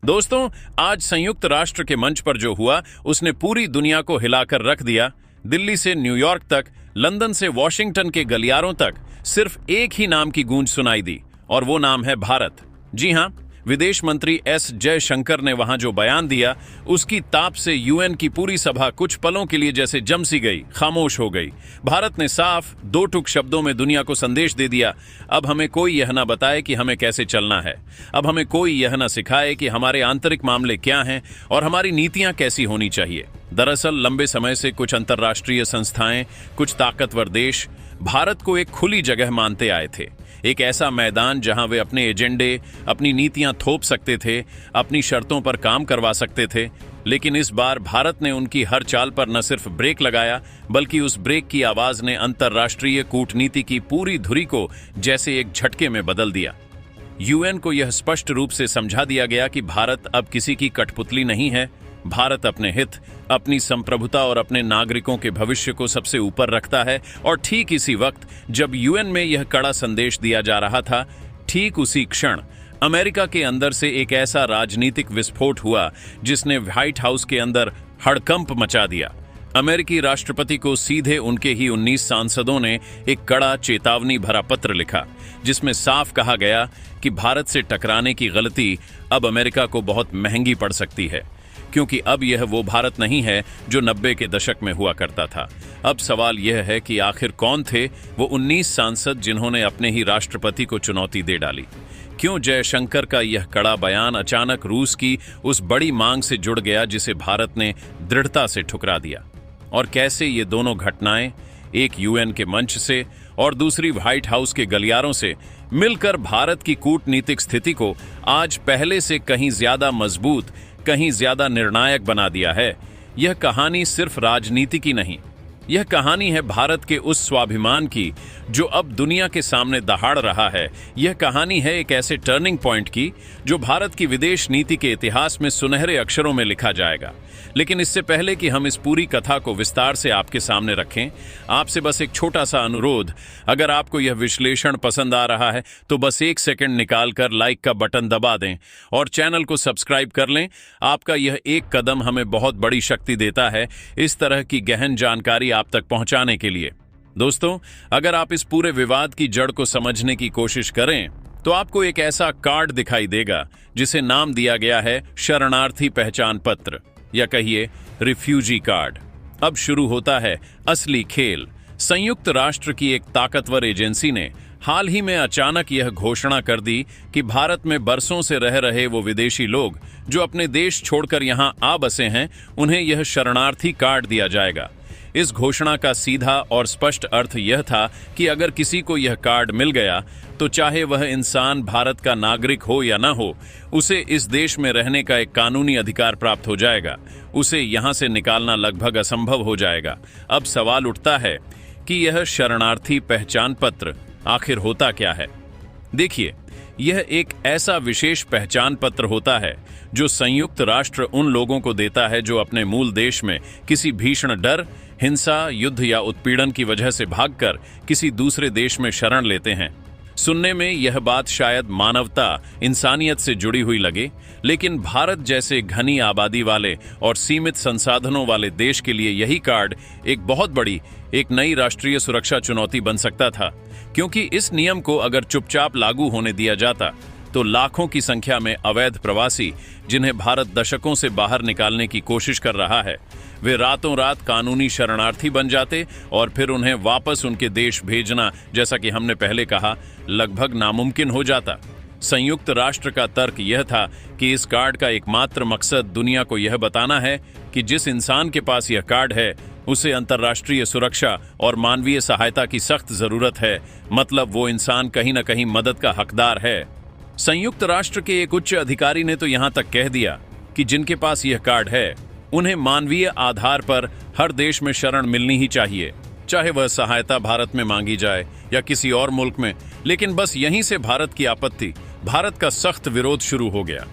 दोस्तों, आज संयुक्त राष्ट्र के मंच पर जो हुआ उसने पूरी दुनिया को हिलाकर रख दिया। दिल्ली से न्यूयॉर्क तक, लंदन से वॉशिंगटन के गलियारों तक सिर्फ एक ही नाम की गूंज सुनाई दी और वो नाम है भारत। जी हां, विदेश मंत्री एस जयशंकर ने वहां जो बयान दिया उसकी ताप से यूएन की पूरी सभा कुछ पलों के लिए जैसे जम सी गई, खामोश हो गई। भारत ने साफ दो टूक शब्दों में दुनिया को संदेश दे दिया, अब हमें कोई यह ना बताए कि हमें कैसे चलना है, अब हमें कोई यह ना सिखाए कि हमारे आंतरिक मामले क्या हैं और हमारी नीतियां कैसी होनी चाहिए। दरअसल लंबे समय से कुछ अंतर्राष्ट्रीय संस्थाएं, कुछ ताकतवर देश भारत को एक खुली जगह मानते आए थे, एक ऐसा मैदान जहां वे अपने एजेंडे, अपनी नीतियां थोप सकते थे, अपनी शर्तों पर काम करवा सकते थे। लेकिन इस बार भारत ने उनकी हर चाल पर न सिर्फ ब्रेक लगाया, बल्कि उस ब्रेक की आवाज ने अंतर्राष्ट्रीय कूटनीति की पूरी धुरी को जैसे एक झटके में बदल दिया। यूएन को यह स्पष्ट रूप से समझा दिया गया कि भारत अब किसी की कठपुतली नहीं है। भारत अपने हित, अपनी संप्रभुता और अपने नागरिकों के भविष्य को सबसे ऊपर रखता है। और ठीक इसी वक्त जब यूएन में यह कड़ा संदेश दिया जा रहा था, ठीक उसी क्षण अमेरिका के अंदर से एक ऐसा राजनीतिक विस्फोट हुआ जिसने व्हाइट हाउस के अंदर हड़कंप मचा दिया। अमेरिकी राष्ट्रपति को सीधे उनके ही 19 सांसदों ने एक कड़ा चेतावनी भरा पत्र लिखा, जिसमें साफ कहा गया कि भारत से टकराने की गलती अब अमेरिका को बहुत महंगी पड़ सकती है, क्योंकि अब यह वो भारत नहीं है जो 90 के दशक में हुआ करता था। अब सवाल यह है कि आखिर कौन थे वो 19 सांसद जिन्होंने अपने ही राष्ट्रपति को चुनौती दे डाली। क्यों जयशंकर का यह कड़ा बयान अचानक रूस की उस बड़ी मांग से जुड़ गया जिसे भारत ने दृढ़ता से ठुकरा दिया? और कैसे ये दोनों घटनाएं, एक यूएन के मंच से और दूसरी व्हाइट हाउस के गलियारों से मिलकर भारत की कूटनीतिक स्थिति को आज पहले से कहीं ज्यादा मजबूत, कहीं ज्यादा निर्णायक बना दिया है। यह कहानी सिर्फ राजनीति की नहीं, यह कहानी है भारत के उस स्वाभिमान की जो अब दुनिया के सामने दहाड़ रहा है। यह कहानी है एक ऐसे टर्निंग पॉइंट की जो भारत की विदेश नीति के इतिहास में सुनहरे अक्षरों में लिखा जाएगा। लेकिन इससे पहले कि हम इस पूरी कथा को विस्तार से आपके सामने रखें, आपसे बस एक छोटा सा अनुरोध। अगर आपको यह विश्लेषण पसंद आ रहा है तो बस एक सेकंड निकालकर लाइक का बटन दबा दें और चैनल को सब्सक्राइब कर लें। आपका यह एक कदम हमें बहुत बड़ी शक्ति देता है इस तरह की गहन जानकारी आप तक पहुंचाने के लिए। दोस्तों, अगर आप इस पूरे विवाद की जड़ को समझने की कोशिश करें तो आपको एक ऐसा कार्ड दिखाई देगा जिसे नाम दिया गया है शरणार्थी पहचान पत्र, या कहिए रिफ्यूजी कार्ड। अब शुरू होता है असली खेल। संयुक्त राष्ट्र की एक ताकतवर एजेंसी ने हाल ही में अचानक यह घोषणा कर दी कि भारत में बरसों से रह रहे वो विदेशी लोग जो अपने देश छोड़कर यहां आ बसे हैं, उन्हें यह शरणार्थी कार्ड दिया जाएगा। इस घोषणा का सीधा और स्पष्ट अर्थ यह था कि अगर किसी को यह कार्ड मिल गया तो चाहे वह इंसान भारत का नागरिक हो या न हो, उसे इस देश में रहने का एक कानूनी अधिकार प्राप्त हो जाएगा। उसे यहां से निकालना लगभग असंभव हो जाएगा। अब सवाल उठता है कि यह शरणार्थी पहचान पत्र आखिर होता क्या है? देखिए, यह एक ऐसा विशेष पहचान पत्र होता है जो संयुक्त राष्ट्र उन लोगों को देता है जो अपने मूल देश में किसी भीषण डर, हिंसा, युद्ध या उत्पीड़न की वजह से भागकर किसी दूसरे देश में शरण लेते हैं। सुनने में यह बात शायद मानवता, इंसानियत से जुड़ी हुई लगे, लेकिन भारत जैसे घनी आबादी वाले और सीमित संसाधनों वाले देश के लिए यही कार्ड एक बहुत बड़ी, एक नई राष्ट्रीय सुरक्षा चुनौती बन सकता था। क्योंकि इस नियम को अगर चुपचाप लागू होने दिया जाता तो लाखों की संख्या में अवैध प्रवासी, जिन्हें भारत दशकों से बाहर निकालने की कोशिश कर रहा है, वे रातों रात कानूनी शरणार्थी बन जाते और फिर उन्हें वापस उनके देश भेजना, जैसा कि हमने पहले कहा, लगभग नामुमकिन हो जाता। संयुक्त राष्ट्र का तर्क यह था कि इस कार्ड का एकमात्र मकसद दुनिया को यह बताना है कि जिस इंसान के पास यह कार्ड है उसे अंतर्राष्ट्रीय सुरक्षा और मानवीय सहायता की सख्त जरूरत है। मतलब वो इंसान कहीं न कहीं मदद का हकदार है। संयुक्त राष्ट्र के एक उच्च अधिकारी ने तो यहां तक कह दिया कि जिनके पास यह कार्ड है उन्हें मानवीय आधार पर हर देश में शरण मिलनी ही चाहिए, चाहे वह सहायता भारत में मांगी जाए या किसी और मुल्क में। लेकिन बस यहीं से भारत की आपत्ति, भारत का सख्त विरोध शुरू हो गया।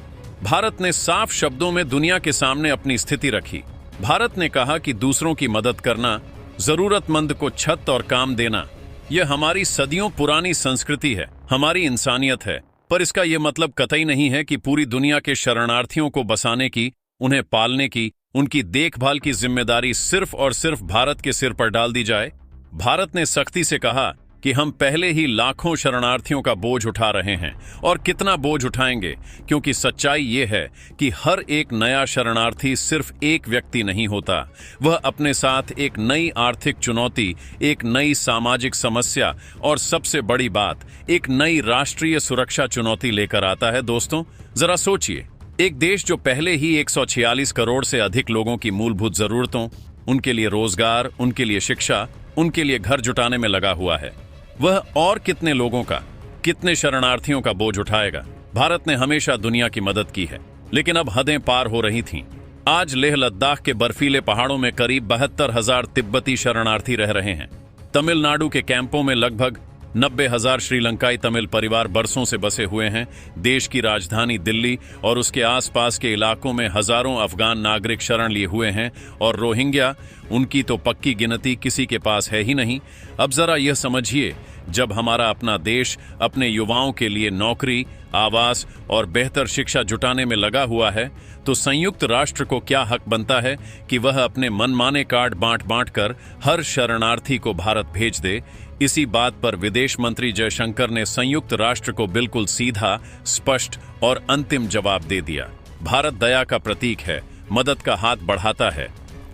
भारत ने साफ शब्दों में दुनिया के सामने अपनी स्थिति रखी। भारत ने कहा कि दूसरों की मदद करना, जरूरतमंद को छत और काम देना, यह हमारी सदियों पुरानी संस्कृति है, हमारी इंसानियत है। पर इसका यह मतलब कतई नहीं है कि पूरी दुनिया के शरणार्थियों को बसाने की, उन्हें पालने की, उनकी देखभाल की जिम्मेदारी सिर्फ और सिर्फ भारत के सिर पर डाल दी जाए। भारत ने सख्ती से कहा कि हम पहले ही लाखों शरणार्थियों का बोझ उठा रहे हैं और कितना बोझ उठाएंगे, क्योंकि सच्चाई ये है कि हर एक नया शरणार्थी सिर्फ एक व्यक्ति नहीं होता, वह अपने साथ एक नई आर्थिक चुनौती, एक नई सामाजिक समस्या और सबसे बड़ी बात, एक नई राष्ट्रीय सुरक्षा चुनौती लेकर आता है। दोस्तों, जरा सोचिए, एक देश जो पहले ही 146 करोड़ से अधिक लोगों की मूलभूत जरूरतों, उनके लिए रोजगार, उनके लिए शिक्षा, उनके लिए घर जुटाने में लगा हुआ है, वह और कितने लोगों का, कितने शरणार्थियों का बोझ उठाएगा। भारत ने हमेशा दुनिया की मदद की है, लेकिन अब हदें पार हो रही थीं। आज लेह लद्दाख के बर्फीले पहाड़ों में करीब 72,000 तिब्बती शरणार्थी रह रहे हैं। तमिलनाडु के कैंपों में लगभग 90,000 श्रीलंकाई तमिल परिवार बरसों से बसे हुए हैं। देश की राजधानी दिल्ली और उसके आसपास के इलाकों में हजारों अफगान नागरिक शरण लिए हुए हैं और रोहिंग्या, उनकी तो पक्की गिनती किसी के पास है ही नहीं। अब जरा यह समझिए, जब हमारा अपना देश अपने युवाओं के लिए नौकरी, आवास और बेहतर शिक्षा जुटाने में लगा हुआ है, तो संयुक्त राष्ट्र को क्या हक बनता है कि वह अपने मनमाने कार्ड बांट कर हर शरणार्थी को भारत भेज दे। इसी बात पर विदेश मंत्री जयशंकर ने संयुक्त राष्ट्र को बिल्कुल सीधा, स्पष्ट और अंतिम जवाब दे दिया। भारत दया का प्रतीक है, मदद का हाथ बढ़ाता है,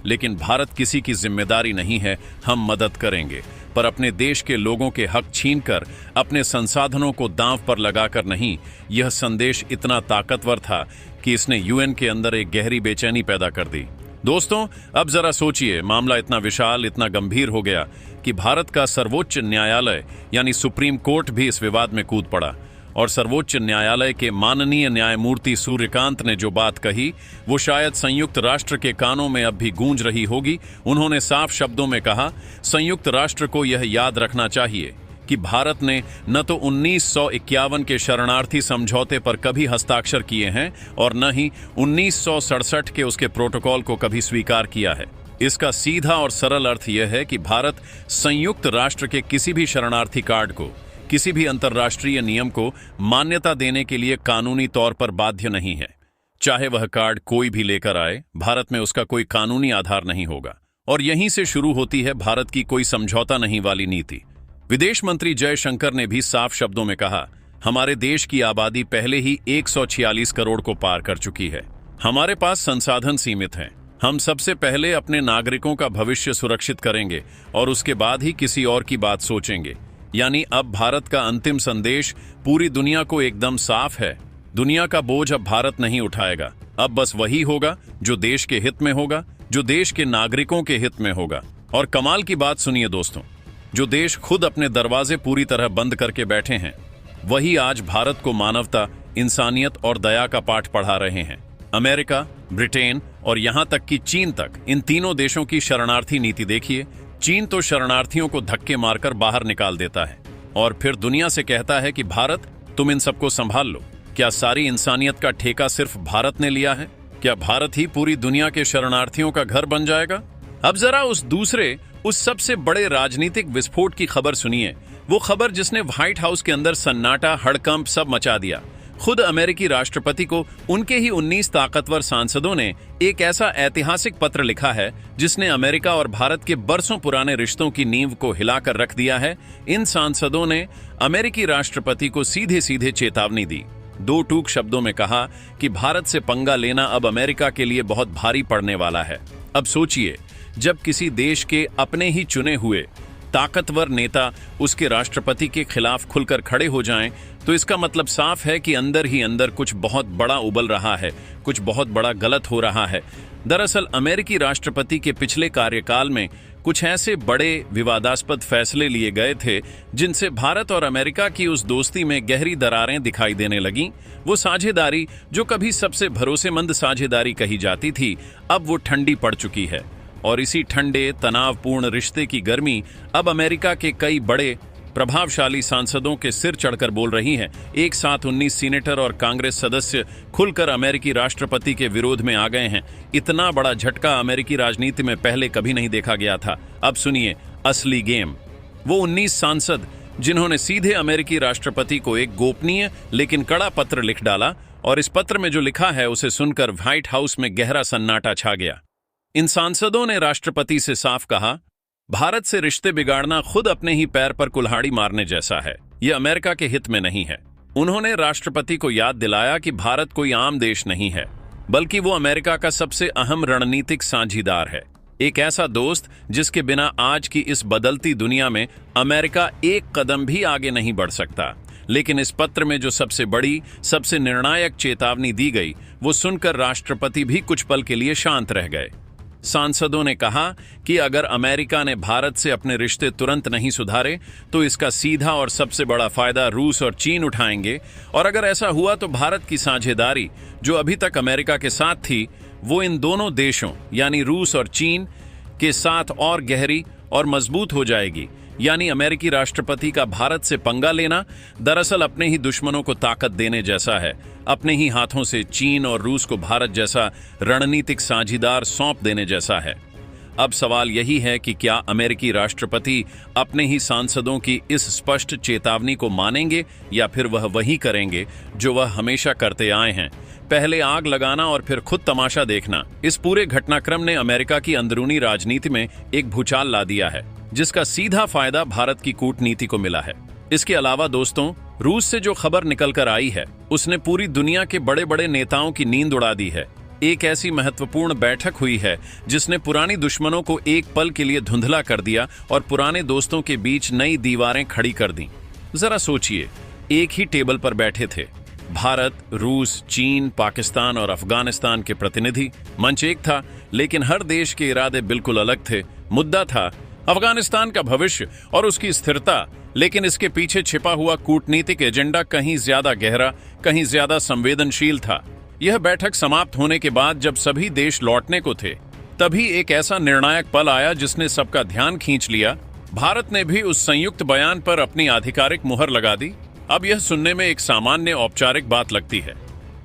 लेकिन भारत किसी की जिम्मेदारी नहीं है हम मदद करेंगे, पर अपने देश के लोगों के हक छीनकर, अपने संसाधनों को दांव पर लगाकर नहीं। यह संदेश इतना ताकतवर था कि इसने यूएन के अंदर एक गहरी बेचैनी पैदा कर दी। दोस्तों, अब जरा सोचिए, मामला इतना विशाल, इतना गंभीर हो गया कि भारत का सर्वोच्च न्यायालय यानी सुप्रीम कोर्ट भी इस विवाद में कूद पड़ा और सर्वोच्च न्यायालय के माननीय न्यायमूर्ति सूर्यकांत ने जो बात कही, वो शायद संयुक्त राष्ट्र के कानों में अब भी गूंज रही होगी। उन्होंने साफ शब्दों में कहा, संयुक्त राष्ट्र को यह याद रखना चाहिए कि भारत ने न तो 1951 के शरणार्थी समझौते पर कभी हस्ताक्षर किए हैं और न ही 1967 के उसके प्रोटोकॉल को कभी स्वीकार किया है। इसका सीधा और सरल अर्थ यह है कि भारत संयुक्त राष्ट्र के किसी भी शरणार्थी कार्ड को, किसी भी अंतर्राष्ट्रीय नियम को मान्यता देने के लिए कानूनी तौर पर बाध्य नहीं है। चाहे वह कार्ड कोई भी लेकर आए, भारत में उसका कोई कानूनी आधार नहीं होगा। और यहीं से शुरू होती है भारत की कोई समझौता नहीं वाली नीति। विदेश मंत्री जयशंकर ने भी साफ शब्दों में कहा, हमारे देश की आबादी पहले ही 146 करोड़ को पार कर चुकी है। हमारे पास संसाधन सीमित हैं। हम सबसे पहले अपने नागरिकों का भविष्य सुरक्षित करेंगे और उसके बाद ही किसी और की बात सोचेंगे। यानी अब भारत का अंतिम संदेश पूरी दुनिया को एकदम साफ है। दुनिया का बोझ अब भारत नहीं उठाएगा। अब बस वही होगा जो देश के हित में होगा, जो देश के नागरिकों के हित में होगा। और कमाल की बात सुनिए दोस्तों, जो देश खुद अपने दरवाजे पूरी तरह बंद करके बैठे हैं, वही आज भारत को मानवता, इंसानियत और दया का पाठ पढ़ा रहे हैं। अमेरिका, ब्रिटेन और यहां तक कि चीन तक, इन तीनों देशों की शरणार्थी नीति देखिए। चीन तो शरणार्थियों को धक्के मारकर बाहर निकाल देता है और फिर दुनिया से कहता है कि भारत, तुम इन सबको संभाल लो। क्या सारी इंसानियत का ठेका सिर्फ भारत ने लिया है? क्या भारत ही पूरी दुनिया के शरणार्थियों का घर बन जाएगा? अब जरा उस सबसे बड़े राजनीतिक विस्फोट की खबर सुनिए। वो खबर जिसने व्हाइट हाउस के अंदर सन्नाटा, हड़कंप सब मचा दिया। खुद अमेरिकी राष्ट्रपति को उनके ही 19 ताकतवर सांसदों ने एक ऐसा ऐतिहासिक पत्र लिखा है जिसने अमेरिका और भारत के बरसों पुराने रिश्तों की नींव को हिलाकर रख दिया है। इन सांसदों ने अमेरिकी राष्ट्रपति को सीधे सीधे चेतावनी दी। दो टूक शब्दों में कहा कि भारत से पंगा लेना अब अमेरिका के लिए बहुत भारी पड़ने वाला है। अब सोचिए, जब किसी देश के अपने ही चुने हुए ताकतवर नेता उसके राष्ट्रपति के खिलाफ खुलकर खड़े हो जाएं, तो इसका मतलब साफ है कि अंदर ही अंदर कुछ बहुत बड़ा उबल रहा है, कुछ बहुत बड़ा गलत हो रहा है। दरअसल अमेरिकी राष्ट्रपति के पिछले कार्यकाल में कुछ ऐसे बड़े विवादास्पद फैसले लिए गए थे जिनसे भारत और अमेरिका की उस दोस्ती में गहरी दरारें दिखाई देने लगीं। वो साझेदारी जो कभी सबसे भरोसेमंद साझेदारी कही जाती थी, अब वो ठंडी पड़ चुकी है। और इसी ठंडे, तनावपूर्ण रिश्ते की गर्मी अब अमेरिका के कई बड़े प्रभावशाली सांसदों के सिर चढ़कर बोल रही है। एक साथ 19 सीनेटर और कांग्रेस सदस्य खुलकर अमेरिकी राष्ट्रपति के विरोध में आ गए हैं। इतना बड़ा झटका अमेरिकी राजनीति में पहले कभी नहीं देखा गया था। अब सुनिए असली गेम। वो 19 सांसद जिन्होंने सीधे अमेरिकी राष्ट्रपति को एक गोपनीय लेकिन कड़ा पत्र लिख डाला, और इस पत्र में जो लिखा है उसे सुनकर व्हाइट हाउस में गहरा सन्नाटा छा गया। इन सांसदों ने राष्ट्रपति से साफ कहा, भारत से रिश्ते बिगाड़ना खुद अपने ही पैर पर कुल्हाड़ी मारने जैसा है। यह अमेरिका के हित में नहीं है। उन्होंने राष्ट्रपति को याद दिलाया कि भारत कोई आम देश नहीं है, बल्कि वो अमेरिका का सबसे अहम रणनीतिक साझीदार है, एक ऐसा दोस्त जिसके बिना आज की इस बदलती दुनिया में अमेरिका एक कदम भी आगे नहीं बढ़ सकता। लेकिन इस पत्र में जो सबसे बड़ी, सबसे निर्णायक चेतावनी दी गई, वो सुनकर राष्ट्रपति भी कुछ पल के लिए शांत रह गए। सांसदों ने कहा कि अगर अमेरिका ने भारत से अपने रिश्ते तुरंत नहीं सुधारे तो इसका सीधा और सबसे बड़ा फायदा रूस और चीन उठाएंगे, और अगर ऐसा हुआ तो भारत की साझेदारी जो अभी तक अमेरिका के साथ थी, वो इन दोनों देशों यानी रूस और चीन के साथ और गहरी और मजबूत हो जाएगी। यानी अमेरिकी राष्ट्रपति का भारत से पंगा लेना दरअसल अपने ही दुश्मनों को ताकत देने जैसा है, अपने ही हाथों से चीन और रूस को भारत जैसा रणनीतिक साझीदार सौंप देने जैसा है। अब सवाल यही है कि क्या अमेरिकी राष्ट्रपति अपने ही सांसदों की इस स्पष्ट चेतावनी को मानेंगे, या फिर वह वही करेंगे जो वह हमेशा करते आए हैं, पहले आग लगाना और फिर खुद तमाशा देखना। इस पूरे घटनाक्रम ने अमेरिका की अंदरूनी राजनीति में एक भूचाल ला दिया है, जिसका सीधा फायदा भारत की कूटनीति को मिला है। इसके अलावा दोस्तों, रूस से जो खबर निकल कर आई है उसने पूरी दुनिया के बड़े बड़े नेताओं की नींद उड़ा दी है। एक ऐसी महत्वपूर्ण बैठक हुई है जिसने पुरानी दुश्मनों को एक पल के लिए धुंधला कर दिया और पुराने दोस्तों के बीच नई दीवारें खड़ी कर दी। जरा सोचिए, एक ही टेबल पर बैठे थे भारत, रूस, चीन, पाकिस्तान और अफगानिस्तान के प्रतिनिधि। मंच एक था, लेकिन हर देश के इरादे बिल्कुल अलग थे। मुद्दा था अफगानिस्तान का भविष्य और उसकी स्थिरता, लेकिन इसके पीछे छिपा हुआ कूटनीतिक एजेंडा कहीं ज्यादा गहरा, कहीं ज्यादा संवेदनशील था। यह बैठक समाप्त होने के बाद जब सभी देश लौटने को थे, तभी एक ऐसा निर्णायक पल आया जिसने सबका ध्यान खींच लिया। भारत ने भी उस संयुक्त बयान पर अपनी आधिकारिक मुहर लगा दी। अब यह सुनने में एक सामान्य औपचारिक बात लगती है,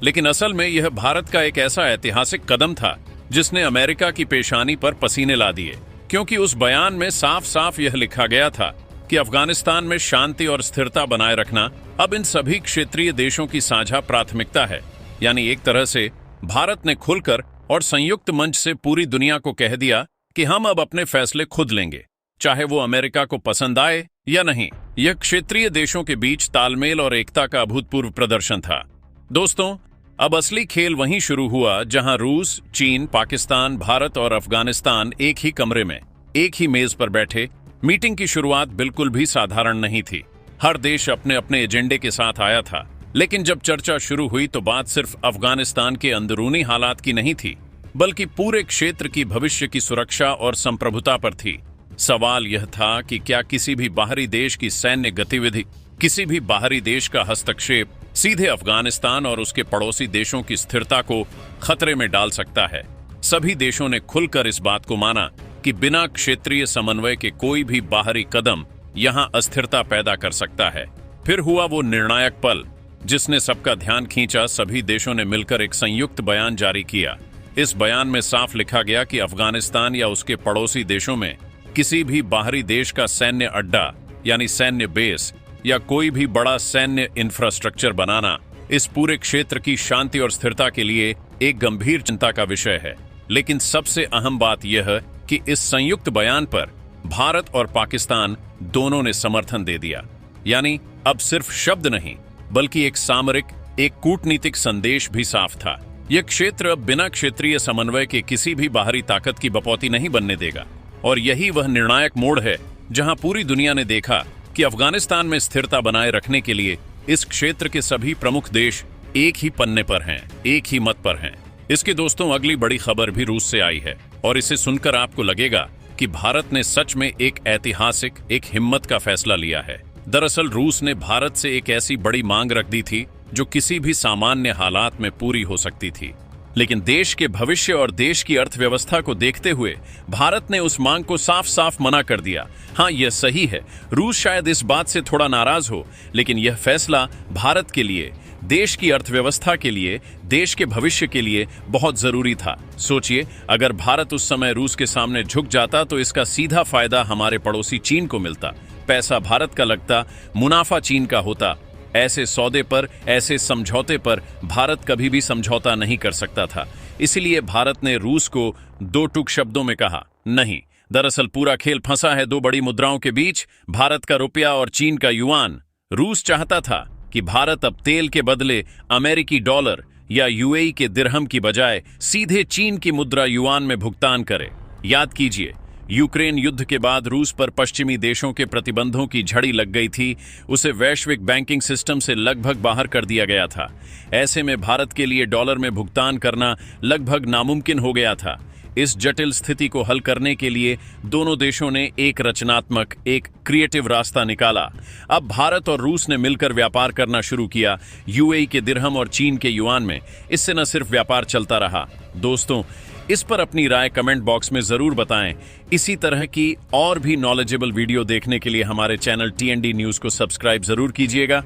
लेकिन असल में यह भारत का एक ऐसा ऐतिहासिक कदम था जिसने अमेरिका की पेशानी पर पसीने ला दिए, क्योंकि उस बयान में साफ साफ यह लिखा गया था कि अफगानिस्तान में शांति और स्थिरता बनाए रखना अब इन सभी क्षेत्रीय देशों की साझा प्राथमिकता है। यानी एक तरह से भारत ने खुलकर और संयुक्त मंच से पूरी दुनिया को कह दिया कि हम अब अपने फैसले खुद लेंगे, चाहे वो अमेरिका को पसंद आए या नहीं। यह क्षेत्रीय देशों के बीच तालमेल और एकता का अभूतपूर्व प्रदर्शन था। दोस्तों, अब असली खेल वहीं शुरू हुआ जहां रूस, चीन, पाकिस्तान, भारत और अफगानिस्तान एक ही कमरे में, एक ही मेज पर बैठे। मीटिंग की शुरुआत बिल्कुल भी साधारण नहीं थी। हर देश अपने अपने एजेंडे के साथ आया था, लेकिन जब चर्चा शुरू हुई तो बात सिर्फ अफगानिस्तान के अंदरूनी हालात की नहीं थी, बल्कि पूरे क्षेत्र की भविष्य की सुरक्षा और संप्रभुता पर थी। सवाल यह था कि क्या किसी भी बाहरी देश की सैन्य गतिविधि, किसी भी बाहरी देश का हस्तक्षेप सीधे अफगानिस्तान और उसके पड़ोसी देशों की स्थिरता को खतरे में डाल सकता है। सभी देशों ने खुलकर इस बात को माना कि बिना क्षेत्रीय समन्वय के कोई भी बाहरी कदम यहां अस्थिरता पैदा कर सकता है। फिर हुआ वो निर्णायक पल जिसने सबका ध्यान खींचा। सभी देशों ने मिलकर एक संयुक्त बयान जारी किया। इस बयान में साफ लिखा गया कि अफगानिस्तान या उसके पड़ोसी देशों में किसी भी बाहरी देश का सैन्य अड्डा यानी सैन्य बेस या कोई भी बड़ा सैन्य इंफ्रास्ट्रक्चर बनाना इस पूरे क्षेत्र की शांति और स्थिरता के लिए एक गंभीर चिंता का विषय है। लेकिन सबसे अहम बात यह है कि इस संयुक्त बयान पर भारत और पाकिस्तान दोनों ने समर्थन दे दिया। यानी अब सिर्फ शब्द नहीं, बल्कि एक सामरिक, एक कूटनीतिक संदेश भी साफ था। यह क्षेत्र अब बिना क्षेत्रीय समन्वय के किसी भी बाहरी ताकत की बपौती नहीं बनने देगा। और यही वह निर्णायक मोड़ है जहां पूरी दुनिया ने देखा कि अफगानिस्तान में स्थिरता बनाए रखने के लिए इस क्षेत्र के सभी प्रमुख देश एक ही पन्ने पर हैं, एक ही मत पर हैं। इसके दोस्तों, अगली बड़ी खबर भी रूस से आई है, और इसे सुनकर आपको लगेगा कि भारत ने सच में एक ऐतिहासिक, एक हिम्मत का फैसला लिया है। दरअसल रूस ने भारत से एक ऐसी बड़ी मांग रख दी थी जो किसी भी सामान्य हालात में पूरी हो सकती थी, लेकिन देश के भविष्य और देश की अर्थव्यवस्था को देखते हुए भारत ने उस मांग को साफ साफ मना कर दिया। हाँ, यह सही है, रूस शायद इस बात से थोड़ा नाराज हो, लेकिन यह फैसला भारत के लिए, देश की अर्थव्यवस्था के लिए, देश के भविष्य के लिए बहुत जरूरी था। सोचिए, अगर भारत उस समय रूस के सामने झुक जाता तो इसका सीधा फायदा हमारे पड़ोसी चीन को मिलता। पैसा भारत का लगता, मुनाफा चीन का होता। ऐसे सौदे पर, ऐसे समझौते पर भारत कभी भी समझौता नहीं कर सकता था। इसीलिए भारत ने रूस को दो टूक शब्दों में कहा, नहीं। दरअसल पूरा खेल फंसा है दो बड़ी मुद्राओं के बीच, भारत का रुपया और चीन का युआन। रूस चाहता था कि भारत अब तेल के बदले अमेरिकी डॉलर या यूएई के दिरहम की बजाय सीधे चीन की मुद्रा युआन में भुगतान करे। याद कीजिए, यूक्रेन युद्ध के बाद रूस पर पश्चिमी देशों के प्रतिबंधों की झड़ी लग गई थी। उसे वैश्विक बैंकिंग सिस्टम से लगभग बाहर कर दिया गया था। ऐसे में भारत के लिए डॉलर में भुगतान करना लगभग नामुमकिन हो गया था। इस जटिल स्थिति को हल करने के लिए दोनों देशों ने एक रचनात्मक, एक क्रिएटिव रास्ता निकाला। अब भारत और रूस ने मिलकर व्यापार करना शुरू किया, यूएई के दिरहम और चीन के युआन में। इससे न सिर्फ व्यापार चलता रहा। दोस्तों, इस पर अपनी राय कमेंट बॉक्स में जरूर बताएं। इसी तरह की और भी नॉलेजेबल वीडियो देखने के लिए हमारे चैनल TND न्यूज को सब्सक्राइब जरूर कीजिएगा।